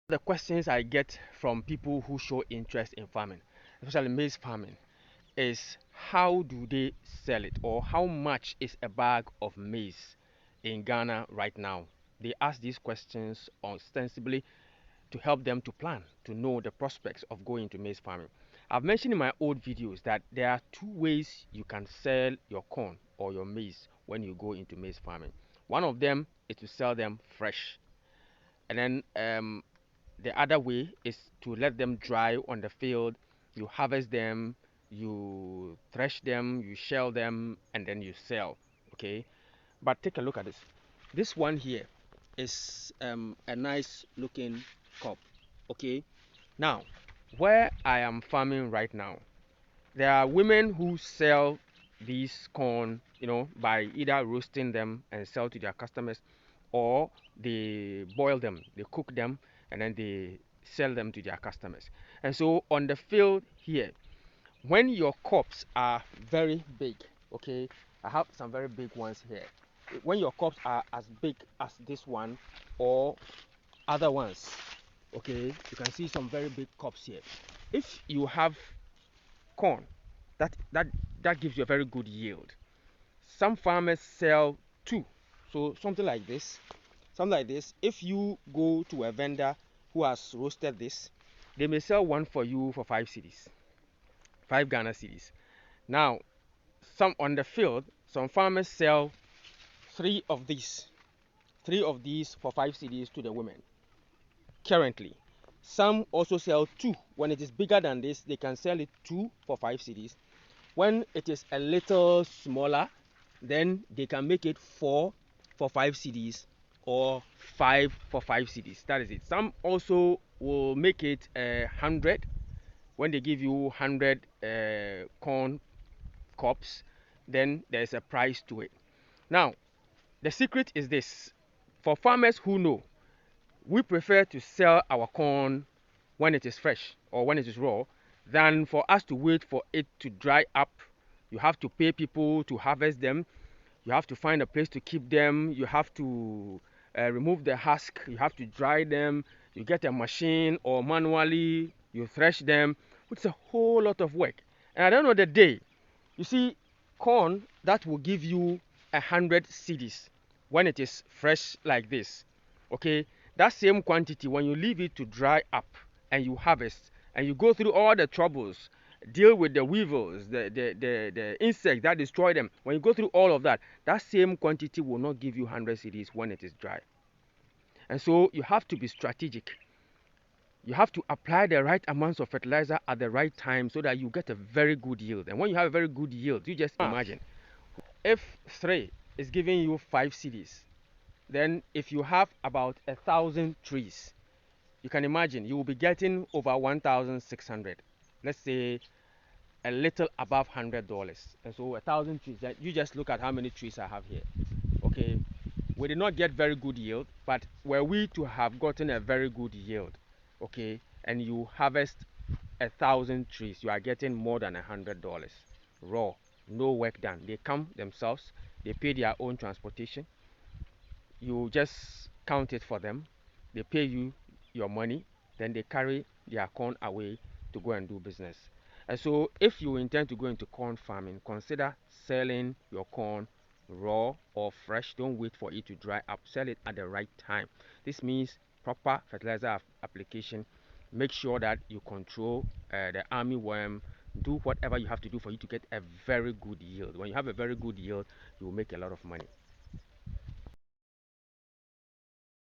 The questions I get from people who show interest in farming, especially maize farming, is how do they sell it, or how much is a bag of maize in Ghana right now? They ask these questions ostensibly to help them to plan, to know the prospects of going into maize farming. I've mentioned in my old videos that there are two ways you can sell your corn or your maize when you go into maize farming. One of them is to sell them fresh, and then the other way is to let them dry on the field. You harvest them, you thresh them, you shell them, and then you sell. Okay, but take a look at this. This one here is a nice looking cup. Okay, now where I am farming right now, there are women who sell these corn, by either roasting them and sell to their customers, or they boil them, they cook them, and then they sell them to their customers. And so on the field here, when your crops are very big, okay, I have some very big ones here. When your crops are as big as this one or other ones, okay, you can see some very big crops here. If you have corn, that that that gives you a very good yield. Some farmers sell two, so something like this. If you go to a vendor who has roasted this, they may sell one for you for 5 cedis, 5 Ghana cedis. Now, some on the field, some farmers sell three of these for 5 cedis to the women. Currently, some also sell two. When it is bigger than this, they can sell it two for 5 cedis. When it is a little smaller, then they can make it four for 5 cedis or five for 5 cedis. That is it. Some also will make it 100. When they give you 100 corn cups, then there's a price to it. Now, the secret is this: for farmers who know, we prefer to sell our corn when it is fresh or when it is raw than for us to wait for it to dry up. You have to pay people to harvest them. You have to find a place to keep them. You have to remove the husk. You have to dry them. You get a machine or manually you thresh them, which is a whole lot of work. And at the end of the day, you see, corn that will give you 100 cedis when it is fresh like this, okay, that same quantity, when you leave it to dry up and you harvest and you go through all the troubles, deal with the weevils, the insects that destroy them, when you go through all of that, that same quantity will not give you 100 cedis when it is dry. And so you have to be strategic. You have to apply the right amounts of fertilizer at the right time so that you get a very good yield. And when you have a very good yield, you just imagine if 3 is giving you 5 cedis, then if you have about 1,000 trees, you can imagine you will be getting over 1,600. Let's say a little above $100. And so 1,000 trees, you just look at how many trees I have here. Okay, we did not get very good yield, but were we to have gotten a very good yield, okay, and you harvest 1,000 trees, you are getting more than $100 raw, no work done. They come themselves, they pay their own transportation, you just count it for them, they pay you your money, then they carry their corn away to go and do business. And so if you intend to go into corn farming, consider selling your corn raw or fresh. Don't wait for it to dry up. Sell it at the right time. This means proper fertilizer application. Make sure that you control the army worm. Do whatever you have to do for you to get a very good yield. When you have a very good yield, you will make a lot of money.